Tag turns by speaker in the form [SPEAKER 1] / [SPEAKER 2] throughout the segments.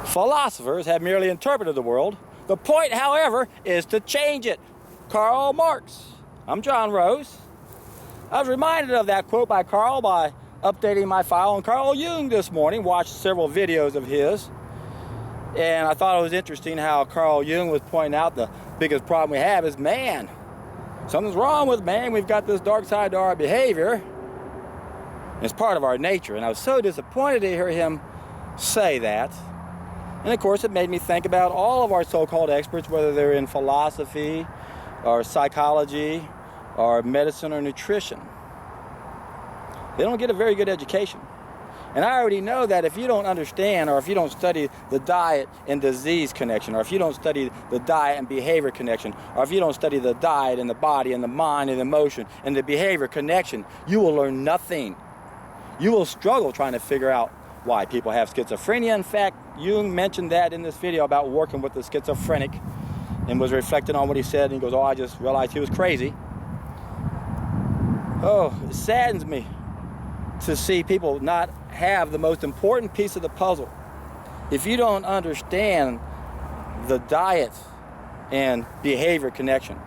[SPEAKER 1] Philosophers have merely interpreted the world. The point, however, is to change it. Karl Marx. I'm John Rose. I was reminded of that quote by Karl by updating my file on Carl Jung this morning. Watched several videos of his. And I thought it was interesting how Carl Jung was pointing out the biggest problem we have is man. Something's wrong with man. We've got this dark side to our behavior. It's part of our nature. And I was so disappointed to hear him say that. And of course, it made me think about all of our so-called experts, whether they're in philosophy or psychology or medicine or nutrition. They don't get a very good education. And I already know that if you don't understand, or if you don't study the diet and disease connection, or if you don't study the diet and behavior connection, or if you don't study the diet and the body and the mind and the emotion and the behavior connection, you will learn nothing. You will struggle trying to figure out why people have schizophrenia. In fact, Jung mentioned that in this video about working with the schizophrenic and was reflecting on what he said. And he goes, oh, I just realized he was crazy. Oh, it saddens me to see people not have the most important piece of the puzzle. If you don't understand the diet and behavior connection,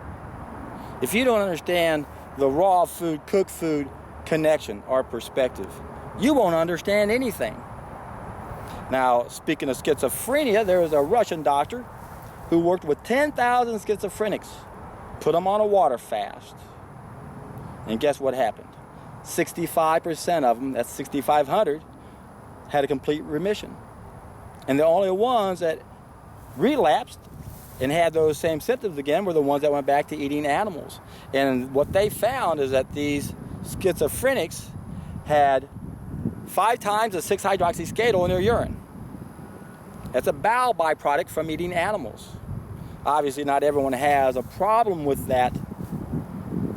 [SPEAKER 1] if you don't understand the raw food, cooked food connection or perspective, you won't understand anything. Now, speaking of schizophrenia, there was a Russian doctor who worked with 10,000 schizophrenics, put them on a water fast. And guess what happened? 65% of them, that's 6,500, had a complete remission. And the only ones that relapsed and had those same symptoms again were the ones that went back to eating animals. And what they found is that these schizophrenics had 5 times the 6-hydroxyscadole in their urine. That's a bowel byproduct from eating animals. Obviously, not everyone has a problem with that,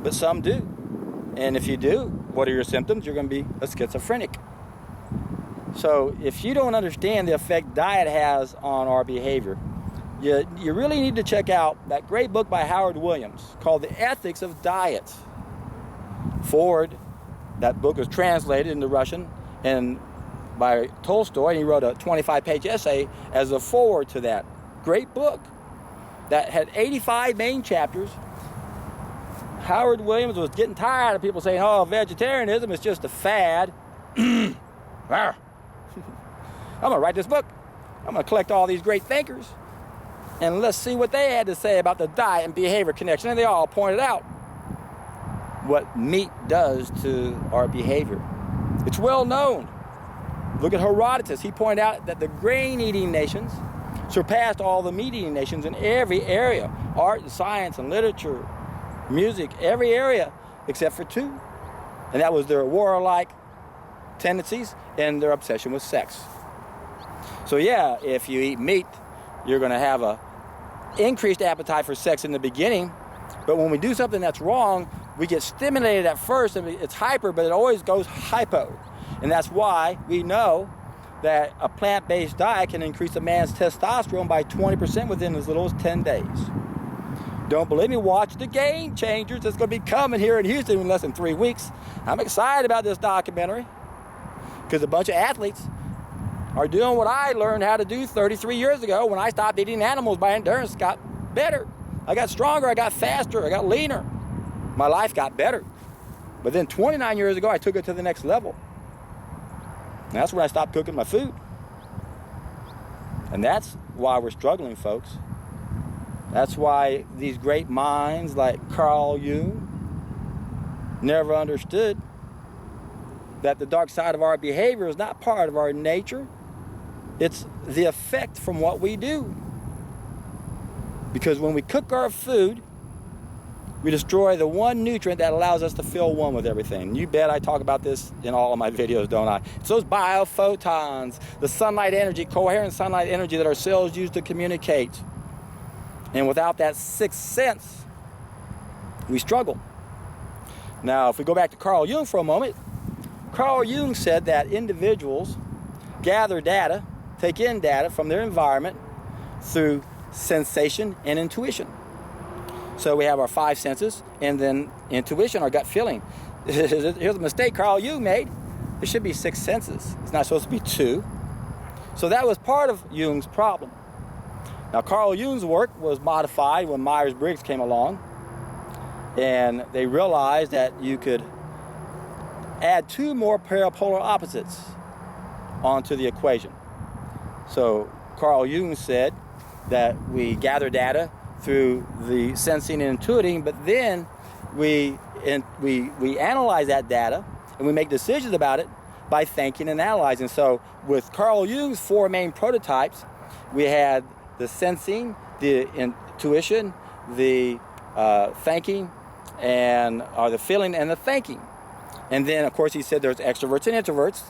[SPEAKER 1] but some do. And if you do, what are your symptoms? You're going to be a schizophrenic. So if you don't understand the effect diet has on our behavior, you really need to check out that great book by Howard Williams called The Ethics of Diet. Forward, that book was translated into Russian and by Tolstoy, and he wrote a 25-page essay as a forward to that great book that had 85 main chapters. Howard Williams was getting tired of people saying, oh, vegetarianism is just a fad. I'm going to write this book. I'm going to collect all these great thinkers, and let's see what they had to say about the diet and behavior connection. And they all pointed out what meat does to our behavior. It's well known. Look at Herodotus. He pointed out that the grain-eating nations surpassed all the meat-eating nations in every area. Art and science and literature, music, every area except for 2. And that was their warlike tendencies and their obsession with sex. So yeah, if you eat meat, you're going to have a increased appetite for sex in the beginning. But when we do something that's wrong, we get stimulated at first, and it's hyper, but it always goes hypo. And that's why we know that a plant-based diet can increase a man's testosterone by 20% within as little as 10 days. Don't believe me? Watch The Game Changers. It's going to be coming here in Houston in less than 3 weeks. I'm excited about this documentary because a bunch of athletes are doing what I learned how to do 33 years ago when I stopped eating animals. My endurance got better. I got stronger. I got faster. I got leaner. My life got better. But then 29 years ago, I took it to the next level. And that's when I stopped cooking my food. And that's why we're struggling, folks. That's why these great minds like Carl Jung never understood that the dark side of our behavior is not part of our nature. It's the effect from what we do. Because when we cook our food, we destroy the one nutrient that allows us to feel one with everything. You bet I talk about this in all of my videos, don't I? It's those biophotons, the sunlight energy, coherent sunlight energy that our cells use to communicate. And without that 6th sense, we struggle. Now, if we go back to Carl Jung for a moment, Carl Jung said that individuals gather data, take in data from their environment through sensation and intuition. So we have our 5 senses, and then intuition, our gut feeling. Here's a mistake Carl Jung made. There should be 6 senses. It's not supposed to be 2. So that was part of Jung's problem. Now, Carl Jung's work was modified when Myers-Briggs came along, and they realized that you could add 2 more parapolar opposites onto the equation. So Carl Jung said that we gather data through the sensing and intuiting, but then we analyze that data and we make decisions about it by thinking and analyzing. So with Carl Jung's 4 main prototypes, we had the sensing, the intuition, the thinking, or the feeling and the thinking. And then, of course, he said there's extroverts and introverts.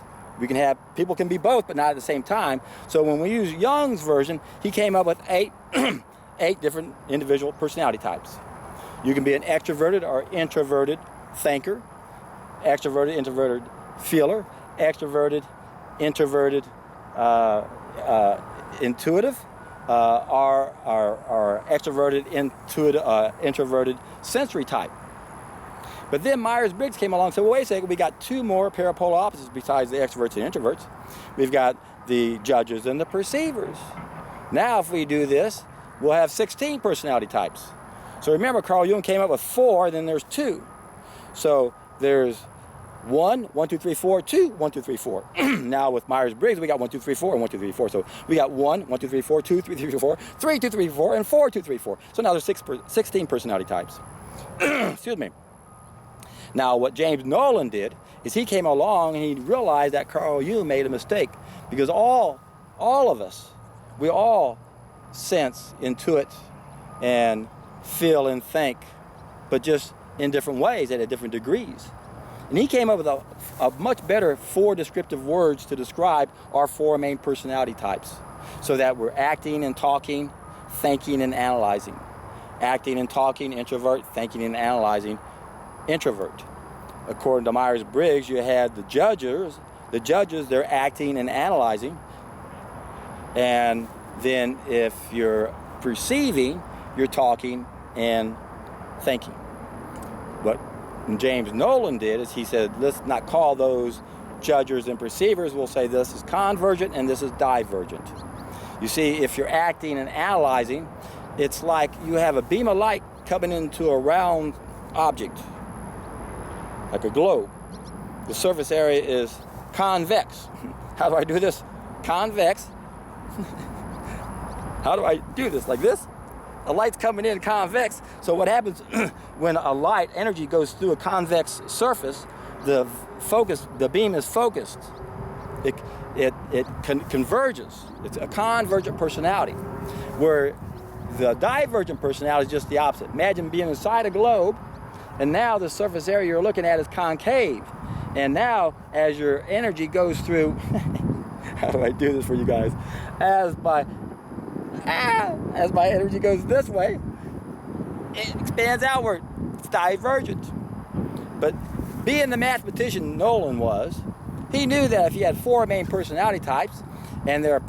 [SPEAKER 1] People can be both, but not at the same time. So when we use Jung's version, he came up with 8 different individual personality types. You can be an extroverted or introverted thinker, extroverted, introverted feeler, extroverted, introverted, intuitive, or extroverted, introverted sensory type. But then Myers-Briggs came along and said, well, wait a second, we got 2 more parapolar opposites besides the extroverts and introverts. We've got the judges and the perceivers. Now if we do this, we'll have 16 personality types. So remember, Carl Jung came up with 4, then there's 2. So there's 1, 1, 2, 3, 4, 2, 1, 2, 3, 4. Now with Myers-Briggs, we got 1, 2, 3, 4, and 1, 2, 3, 4. So we got 1, 1, 2, 3, 4, 2, 3, 3, 4, 3, 2, 3, 4, and 4, 2, 3, 4. So now there's 16 personality types. Excuse me. Now what James Nolan did is he came along and he realized that Carl Jung made a mistake, because all of us, we all sense, intuit, and feel and think, but just in different ways and at different degrees. And he came up with a much better 4 descriptive words to describe our 4 main personality types, so that we're acting and talking, thinking and analyzing. Acting and talking, introvert, thinking and analyzing, introvert. According to Myers-Briggs, you had the judges, they're acting and analyzing. And then if you're perceiving, you're talking and thinking. What James Nolan did is he said, let's not call those judgers and perceivers. We'll say this is convergent and this is divergent. You see, if you're acting and analyzing, it's like you have a beam of light coming into a round object, like a globe. The surface area is convex. How do I do this? Convex. How do I do this? Like this? A light's coming in convex. So what happens when a light energy goes through a convex surface, the beam is focused. It converges. It's a convergent personality. Where the divergent personality is just the opposite. Imagine being inside a globe, and now the surface area you're looking at is concave. And now, as your energy goes through, how do I do this for you guys? As my energy goes this way, it expands outward. It's divergent. But being the mathematician Nolan was, he knew that if you had 4 main personality types, and there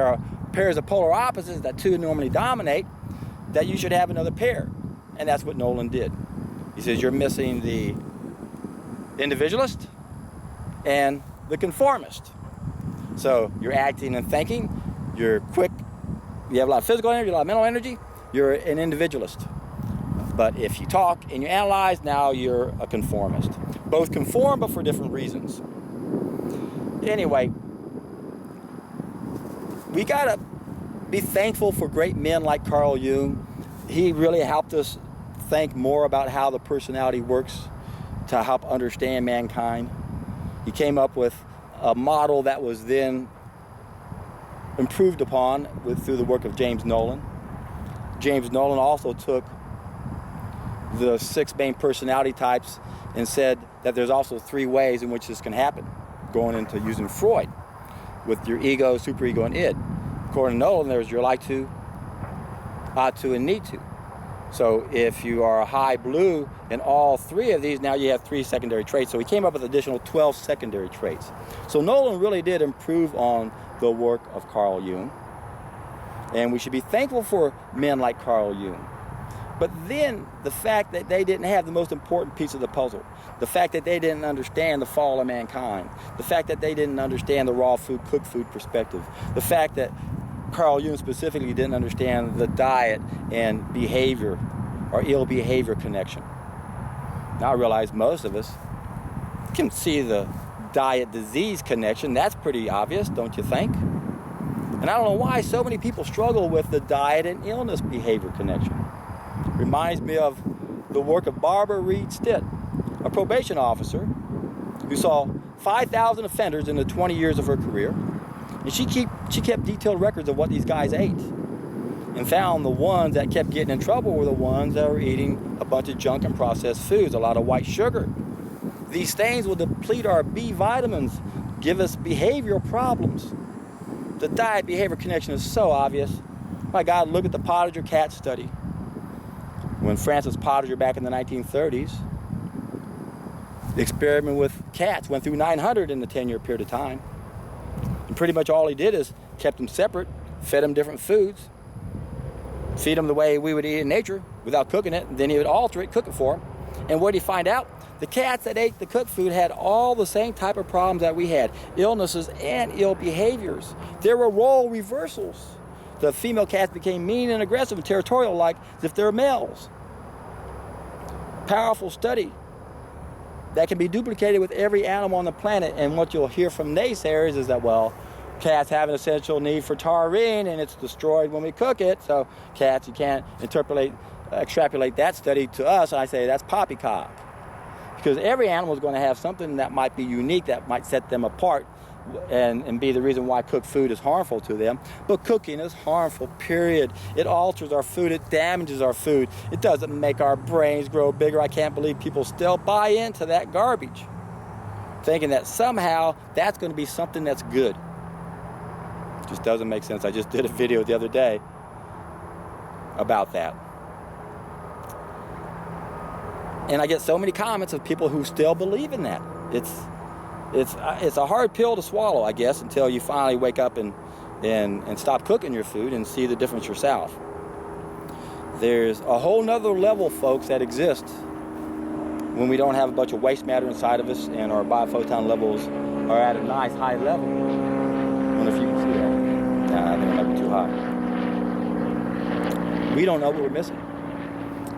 [SPEAKER 1] are pairs of polar opposites that 2 normally dominate, that you should have another pair. And that's what Nolan did. He says you're missing the individualist and the conformist. So you're acting and thinking, you're quick, you have a lot of physical energy, a lot of mental energy, you're an individualist. But if you talk and you analyze, now you're a conformist. Both conform, but for different reasons. Anyway, we gotta be thankful for great men like Carl Jung. He really helped us think more about how the personality works to help understand mankind. He came up with a model that was then improved upon through the work of James Nolan. James Nolan also took the 6 main personality types and said that there's also 3 ways in which this can happen, going into using Freud with your ego, superego, and id. According to Nolan, there's your like to, ought to, and need to. So if you are a high blue in all 3 of these, now you have 3 secondary traits. So he came up with additional 12 secondary traits. So Nolan really did improve on the work of Carl Jung. And we should be thankful for men like Carl Jung. But then the fact that they didn't have the most important piece of the puzzle, the fact that they didn't understand the fall of mankind, the fact that they didn't understand the raw food, cooked food perspective, the fact that Carl Jung specifically didn't understand the diet and behavior or ill behavior connection. Now I realize most of us can see the diet disease connection. That's pretty obvious, don't you think? And I don't know why so many people struggle with the diet and illness behavior connection. Reminds me of the work of Barbara Reed Stitt, a probation officer who saw 5,000 offenders in the 20 years of her career. And she kept detailed records of what these guys ate, and found the ones that kept getting in trouble were the ones that were eating a bunch of junk and processed foods, a lot of white sugar. These things will deplete our B vitamins, give us behavioral problems. The diet behavior connection is so obvious. My God, look at the Pottinger cat study. When Francis Pottinger back in the 1930s, the experiment with cats went through 900 in the 10-year period of time. And pretty much all he did is kept them separate, fed them different foods, feed them the way we would eat in nature without cooking it, and then he would alter it, cook it for them. And what did he find out? The cats that ate the cooked food had all the same type of problems that we had, illnesses and ill behaviors. There were role reversals. The female cats became mean and aggressive and territorial, like as if they're males. Powerful study that can be duplicated with every animal on the planet. And what you'll hear from naysayers is that, well, cats have an essential need for taurine and it's destroyed when we cook it. So cats, you can't extrapolate that study to us. I say that's poppycock. Because every animal is going to have something that might be unique, that might set them apart and be the reason why cooked food is harmful to them. But cooking is harmful, period. It alters our food. It damages our food. It doesn't make our brains grow bigger. I can't believe people still buy into that garbage, thinking that somehow that's going to be something that's good. It just doesn't make sense. I just did a video the other day about that. And I get so many comments of people who still believe in that. It's a hard pill to swallow, I guess, until you finally wake up and stop cooking your food and see the difference yourself. There's a whole nother level, folks, that exists when we don't have a bunch of waste matter inside of us and our biophoton levels are at a nice high level. I wonder if you can see that. Nah, I think it might be too high. We don't know what we're missing.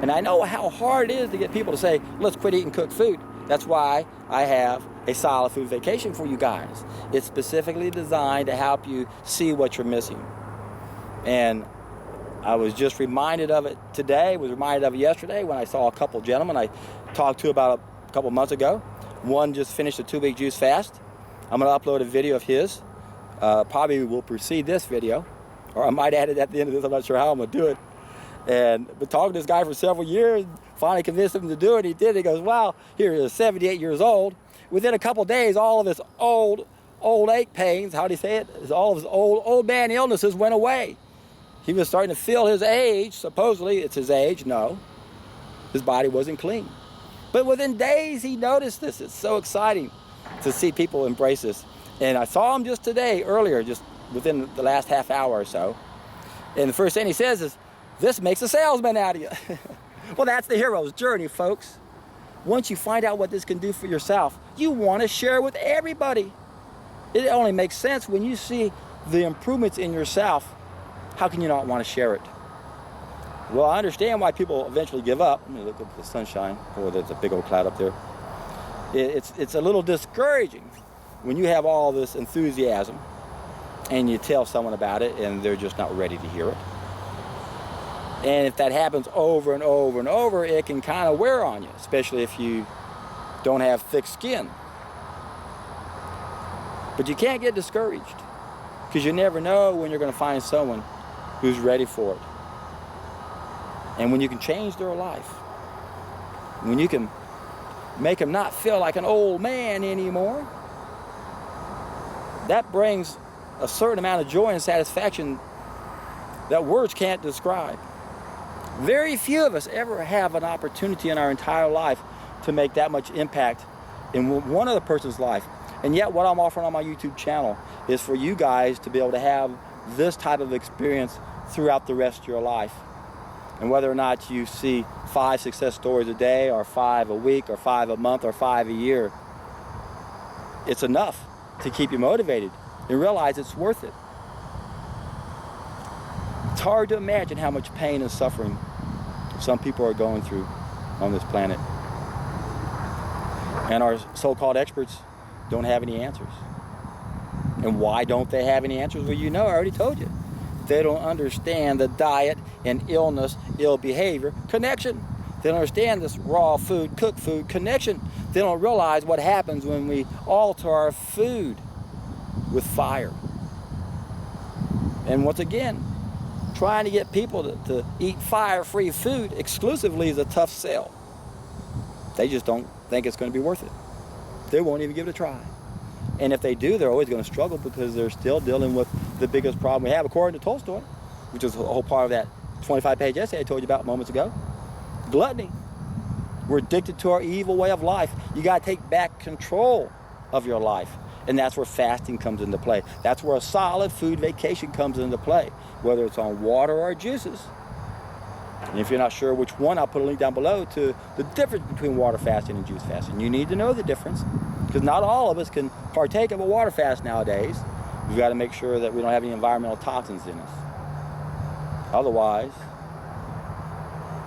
[SPEAKER 1] And I know how hard it is to get people to say, let's quit eating cooked food. That's why I have a solid food vacation for you guys. It's specifically designed to help you see what you're missing. And I was just reminded of it today, was reminded of it yesterday when I saw a couple gentlemen I talked to about a couple months ago. One just finished a 2-week juice fast. I'm going to upload a video of his. Probably will precede this video, or I might add it at the end of this. I'm not sure how I'm going to do it. And been talking to this guy for several years, finally convinced him to do it. He did. He goes, wow, here he is, 78 years old. Within a couple days, all of his old ache pains, how do you say it? All of his old man illnesses went away. He was starting to feel his age. Supposedly it's his age. No, his body wasn't clean. But within days, he noticed this. It's so exciting to see people embrace this. And I saw him just today, earlier, just within the last half hour or so. And the first thing he says is, this makes a salesman out of you. Well, that's the hero's journey, folks. Once you find out what this can do for yourself, you want to share it with everybody. It only makes sense when you see the improvements in yourself. How can you not want to share it? Well, I understand why people eventually give up. Let me look at the sunshine. Oh, there's a big old cloud up there. It's a little discouraging when you have all this enthusiasm and you tell someone about it and they're just not ready to hear it. And if that happens over and over and over, it can kind of wear on you, especially if you don't have thick skin. But you can't get discouraged because you never know when you're going to find someone who's ready for it. And when you can change their life, when you can make them not feel like an old man anymore, that brings a certain amount of joy and satisfaction that words can't describe. Very few of us ever have an opportunity in our entire life to make that much impact in one other person's life. And yet what I'm offering on my YouTube channel is for you guys to be able to have this type of experience throughout the rest of your life. And whether or not you see 5 success stories a day, or 5 a week, or 5 a month, or 5 a year, it's enough to keep you motivated and realize it's worth it. It's hard to imagine how much pain and suffering some people are going through on this planet. And our so-called experts don't have any answers. And why don't they have any answers? Well, you know, I already told you. They don't understand the diet and illness, ill behavior connection. They don't understand this raw food, cooked food connection. They don't realize what happens when we alter our food with fire. And once again, trying to get people to eat fire-free food exclusively is a tough sell. They just don't think it's going to be worth it. They won't even give it a try. And if they do, they're always going to struggle because they're still dealing with the biggest problem we have, according to Tolstoy, which is a whole part of that 25-page essay I told you about moments ago. Gluttony. We're addicted to our evil way of life. You got to take back control of your life. And that's where fasting comes into play. That's where a solid food vacation comes into play, whether it's on water or juices. And if you're not sure which one, I'll put a link down below to the difference between water fasting and juice fasting. You need to know the difference, because not all of us can partake of a water fast nowadays. We've got to make sure that we don't have any environmental toxins in us. Otherwise,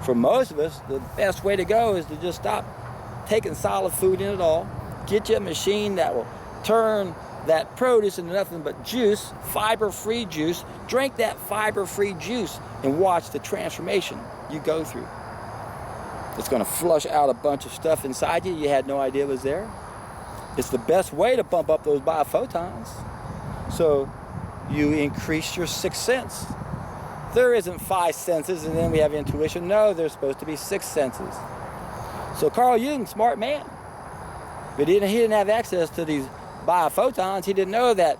[SPEAKER 1] for most of us, the best way to go is to just stop taking solid food in at all. Get you a machine that will turn that produce into nothing but juice, fiber-free juice. Drink that fiber-free juice and watch the transformation you go through. It's going to flush out a bunch of stuff inside you had no idea was there. It's the best way to bump up those biophotons, so you increase your sixth sense. There isn't 5 senses and then we have intuition. No, there's supposed to be 6 senses. So Carl Jung, smart man, but he didn't have access to these biophotons. He didn't know that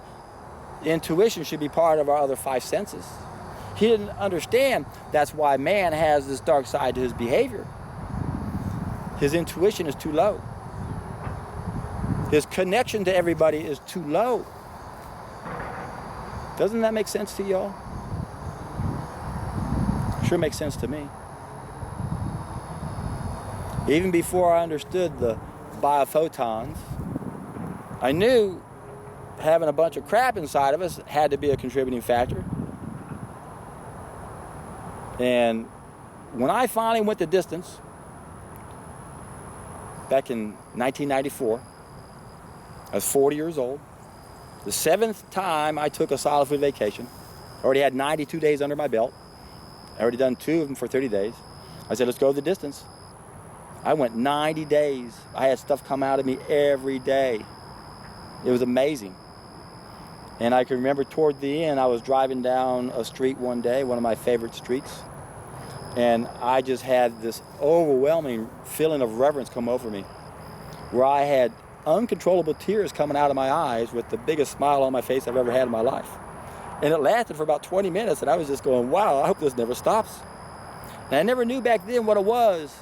[SPEAKER 1] intuition should be part of our other 5 senses. He didn't understand that's why man has this dark side to his behavior. His intuition is too low. His connection to everybody is too low. Doesn't that make sense to y'all? Sure makes sense to me. Even before I understood the biophotons, I knew having a bunch of crap inside of us had to be a contributing factor. And when I finally went the distance, back in 1994, I was 40 years old. The 7th time I took a solid food vacation. I already had 92 days under my belt. I already done 2 of them for 30 days. I said, let's go the distance. I went 90 days. I had stuff come out of me every day. It was amazing. And I can remember toward the end, I was driving down a street one day, one of my favorite streets, and I just had this overwhelming feeling of reverence come over me, where I had uncontrollable tears coming out of my eyes with the biggest smile on my face I've ever had in my life. And it lasted for about 20 minutes, and I was just going, wow, I hope this never stops. And I never knew back then what it was.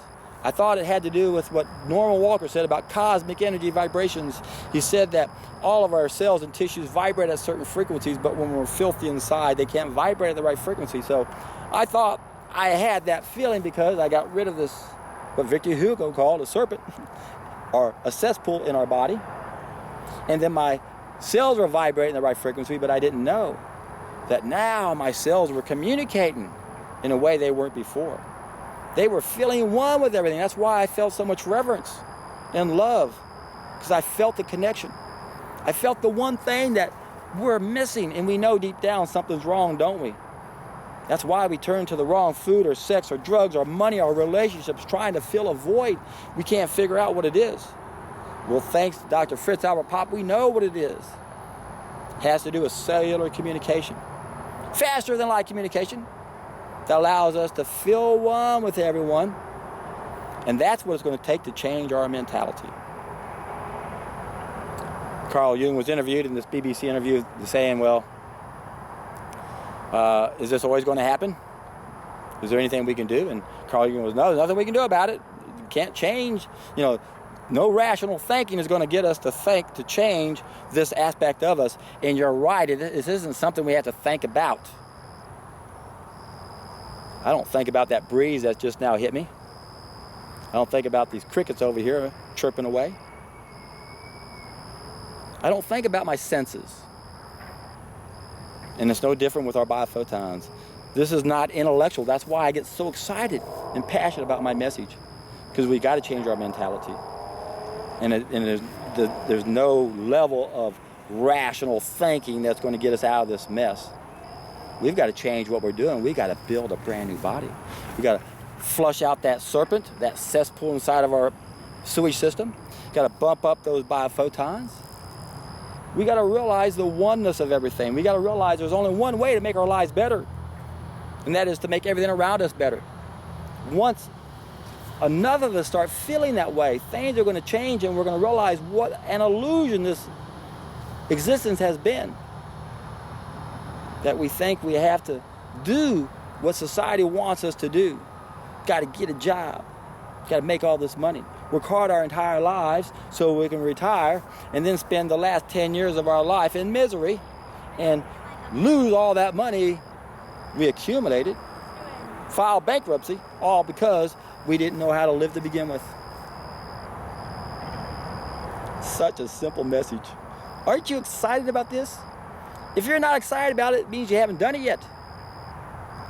[SPEAKER 1] I thought it had to do with what Norman Walker said about cosmic energy vibrations. He said that all of our cells and tissues vibrate at certain frequencies, but when we're filthy inside, they can't vibrate at the right frequency. So I thought I had that feeling because I got rid of this, what Victor Hugo called a serpent, or a cesspool in our body. And then my cells were vibrating the right frequency, but I didn't know that now my cells were communicating in a way they weren't before. They were feeling one with everything. That's why I felt so much reverence and love, because I felt the connection. I felt the one thing that we're missing, and we know deep down something's wrong, don't we? That's why we turn to the wrong food or sex or drugs or money or relationships, trying to fill a void we can't figure out what it is. Well, thanks to Dr. Fritz Albert Pop, we know what it is. It has to do with cellular communication. Faster than light communication that allows us to feel one with everyone. And that's what it's going to take to change our mentality. Carl Jung was interviewed in this BBC interview saying, well, is this always going to happen? Is there anything we can do? And Carl Jung was, no, there's nothing we can do about it. You can't change, no rational thinking is going to get us to think to change this aspect of us. And you're right, this isn't something we have to think about. I don't think about that breeze that's just now hit me. I don't think about these crickets over here chirping away. I don't think about my senses. And it's no different with our biophotons. This is not intellectual. That's why I get so excited and passionate about my message, because we got to change our mentality. And there's no level of rational thinking that's going to get us out of this mess. We've got to change what we're doing. We've got to build a brand new body. We've got to flush out that serpent, that cesspool inside of our sewage system. We've got to bump up those biophotons. We got to realize the oneness of everything. We got to realize there's only one way to make our lives better, and that is to make everything around us better. Once another of us start feeling that way, things are going to change, and we're going to realize what an illusion this existence has been. That we think we have to do what society wants us to do. Got to get a job. Got to make all this money. Work hard our entire lives so we can retire and then spend the last 10 years of our life in misery and lose all that money we accumulated, file bankruptcy, all because we didn't know how to live to begin with. Such a simple message. Aren't you excited about this? If you're not excited about it, it means you haven't done it yet.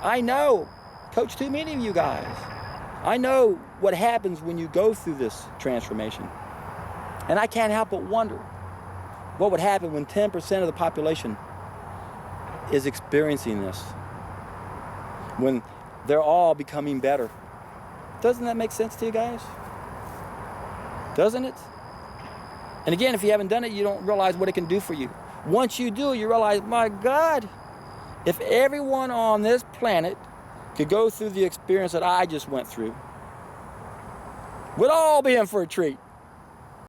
[SPEAKER 1] I know. Coach too many of you guys. I know what happens when you go through this transformation. And I can't help but wonder what would happen when 10% of the population is experiencing this. When they're all becoming better. Doesn't that make sense to you guys? Doesn't it? And again, if you haven't done it, you don't realize what it can do for you. Once you do, you realize, my God, if everyone on this planet could go through the experience that I just went through, we'd all be in for a treat.